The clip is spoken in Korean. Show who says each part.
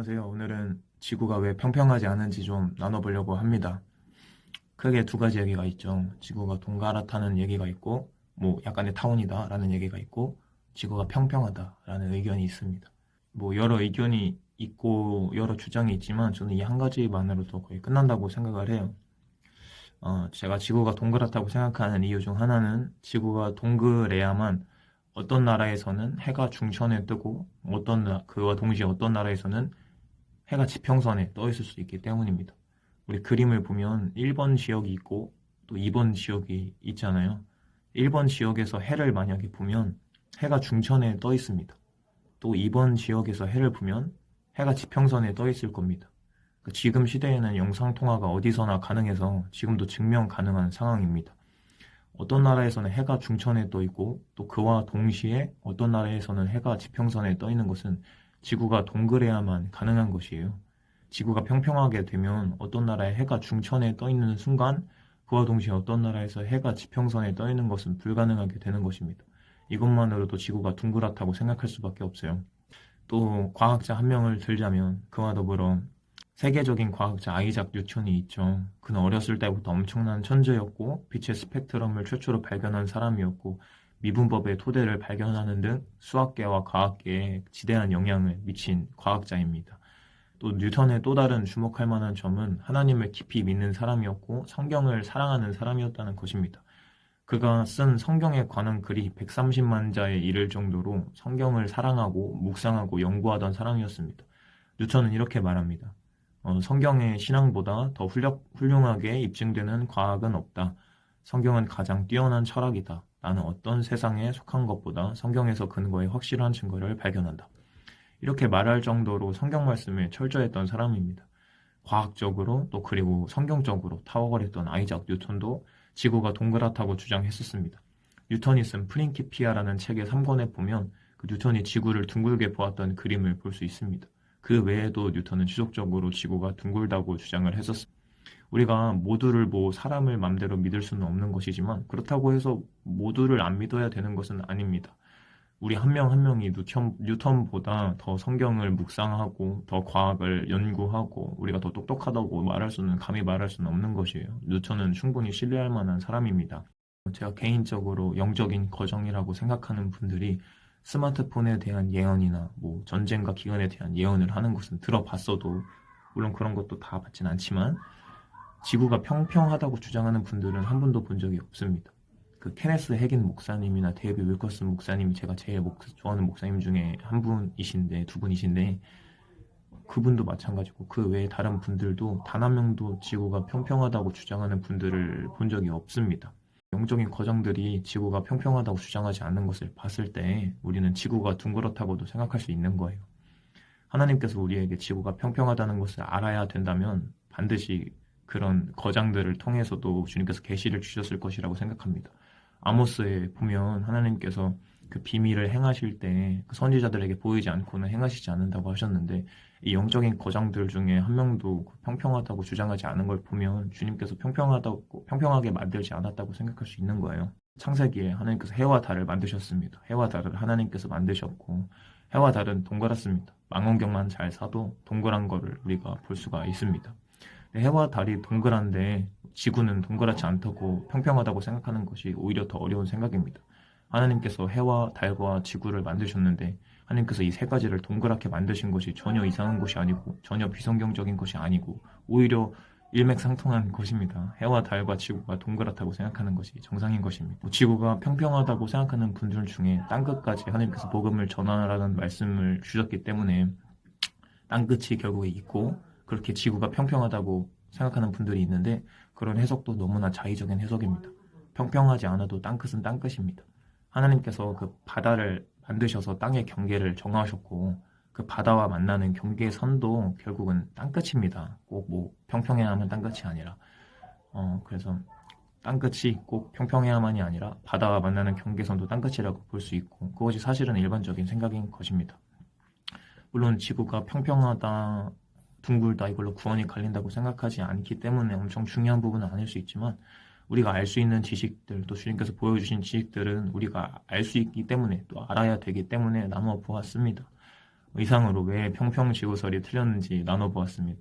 Speaker 1: 안녕하세요. 오늘은 지구가 왜 평평하지 않은지 좀 나눠보려고 합니다. 크게 두 가지 얘기가 있죠. 지구가 동그랗다는 얘기가 있고, 약간의 타원이다 라는 얘기가 있고, 지구가 평평하다라는 의견이 있습니다. 여러 의견이 있고, 여러 주장이 있지만, 저는 이 한 가지만으로도 거의 끝난다고 생각을 해요. 제가 지구가 동그랗다고 생각하는 이유 중 하나는 지구가 동그래야만 어떤 나라에서는 해가 중천에 뜨고 그와 동시에 어떤 나라에서는 해가 지평선에 떠 있을 수 있기 때문입니다. 우리 그림을 보면 1번 지역이 있고 또 2번 지역이 있잖아요. 1번 지역에서 해를 만약에 보면 해가 중천에 떠 있습니다. 또 2번 지역에서 해를 보면 해가 지평선에 떠 있을 겁니다. 지금 시대에는 영상통화가 어디서나 가능해서 지금도 증명 가능한 상황입니다. 어떤 나라에서는 해가 중천에 떠 있고 또 그와 동시에 어떤 나라에서는 해가 지평선에 떠 있는 것은 지구가 동그래야만 가능한 것이에요. 지구가 평평하게 되면 어떤 나라에 해가 중천에 떠 있는 순간 그와 동시에 어떤 나라에서 해가 지평선에 떠 있는 것은 불가능하게 되는 것입니다. 이것만으로도 지구가 둥그랗다고 생각할 수밖에 없어요. 또 과학자 한 명을 들자면 그와 더불어 세계적인 과학자 아이작 뉴턴이 있죠. 그는 어렸을 때부터 엄청난 천재였고 빛의 스펙트럼을 최초로 발견한 사람이었고 미분법의 토대를 발견하는 등 수학계와 과학계에 지대한 영향을 미친 과학자입니다. 또 뉴턴의 또 다른 주목할 만한 점은 하나님을 깊이 믿는 사람이었고 성경을 사랑하는 사람이었다는 것입니다. 그가 쓴 성경에 관한 글이 130만 자에 이를 정도로 성경을 사랑하고 묵상하고 연구하던 사람이었습니다. 뉴턴은 이렇게 말합니다. 성경의 신앙보다 더 훌륭하게 입증되는 과학은 없다. 성경은 가장 뛰어난 철학이다. 나는 어떤 세상에 속한 것보다 성경에서 근거에 확실한 증거를 발견한다. 이렇게 말할 정도로 성경 말씀에 철저했던 사람입니다. 과학적으로 또 그리고 성경적으로 탁월했던 아이작 뉴턴도 지구가 동그랗다고 주장했었습니다. 뉴턴이 쓴 프린키피아라는 책의 3권에 보면 그 뉴턴이 지구를 둥글게 보았던 그림을 볼 수 있습니다. 그 외에도 뉴턴은 지속적으로 지구가 둥글다고 주장을 했었습니다. 우리가 모두를 사람을 맘대로 믿을 수는 없는 것이지만 그렇다고 해서 모두를 안 믿어야 되는 것은 아닙니다. 우리 한 명 한 명이 뉴턴보다 더 성경을 묵상하고 더 과학을 연구하고 우리가 더 똑똑하다고 감히 말할 수는 없는 것이에요. 뉴턴은 충분히 신뢰할 만한 사람입니다. 제가 개인적으로 영적인 거정이라고 생각하는 분들이 스마트폰에 대한 예언이나 전쟁과 기근에 대한 예언을 하는 것은 들어봤어도 물론 그런 것도 다 받진 않지만 지구가 평평하다고 주장하는 분들은 한 번도 본 적이 없습니다. 그 케네스 해긴 목사님이나 데이비 윌커슨 목사님이 제가 제일 좋아하는 목사님 중에 두 분이신데 그분도 마찬가지고 그 외에 다른 분들도 단 한 명도 지구가 평평하다고 주장하는 분들을 본 적이 없습니다. 영적인 거정들이 지구가 평평하다고 주장하지 않는 것을 봤을 때 우리는 지구가 둥그렇다고도 생각할 수 있는 거예요. 하나님께서 우리에게 지구가 평평하다는 것을 알아야 된다면 반드시 그런 거장들을 통해서도 주님께서 계시를 주셨을 것이라고 생각합니다. 아모스에 보면 하나님께서 그 비밀을 행하실 때 그 선지자들에게 보이지 않고는 행하시지 않는다고 하셨는데 이 영적인 거장들 중에 한 명도 평평하다고 주장하지 않은 걸 보면 주님께서 평평하게 만들지 않았다고 생각할 수 있는 거예요. 창세기에 하나님께서 해와 달을 만드셨습니다. 해와 달을 하나님께서 만드셨고 해와 달은 동그랗습니다. 망원경만 잘 사도 동그란 거를 우리가 볼 수가 있습니다. 해와 달이 동그란데 지구는 동그랗지 않다고 평평하다고 생각하는 것이 오히려 더 어려운 생각입니다. 하나님께서 해와 달과 지구를 만드셨는데 하나님께서 이 세 가지를 동그랗게 만드신 것이 전혀 이상한 것이 아니고 전혀 비성경적인 것이 아니고 오히려 일맥상통한 것입니다. 해와 달과 지구가 동그랗다고 생각하는 것이 정상인 것입니다. 지구가 평평하다고 생각하는 분들 중에 땅끝까지 하나님께서 복음을 전하라는 말씀을 주셨기 때문에 땅끝이 결국에 있고 그렇게 지구가 평평하다고 생각하는 분들이 있는데 그런 해석도 너무나 자의적인 해석입니다. 평평하지 않아도 땅끝은 땅끝입니다. 하나님께서 그 바다를 만드셔서 땅의 경계를 정하셨고 그 바다와 만나는 경계선도 결국은 땅끝입니다. 꼭 평평해야만 땅끝이 아니라 그래서 땅끝이 꼭 평평해야만이 아니라 바다와 만나는 경계선도 땅끝이라고 볼 수 있고 그것이 사실은 일반적인 생각인 것입니다. 물론 지구가 평평하다 둥글다 이걸로 구원이 갈린다고 생각하지 않기 때문에 엄청 중요한 부분은 아닐 수 있지만 우리가 알 수 있는 지식들 또 주님께서 보여주신 지식들은 우리가 알 수 있기 때문에 또 알아야 되기 때문에 나누어 보았습니다. 의상으로 왜 평평지구설이 틀렸는지 나눠보았습니다.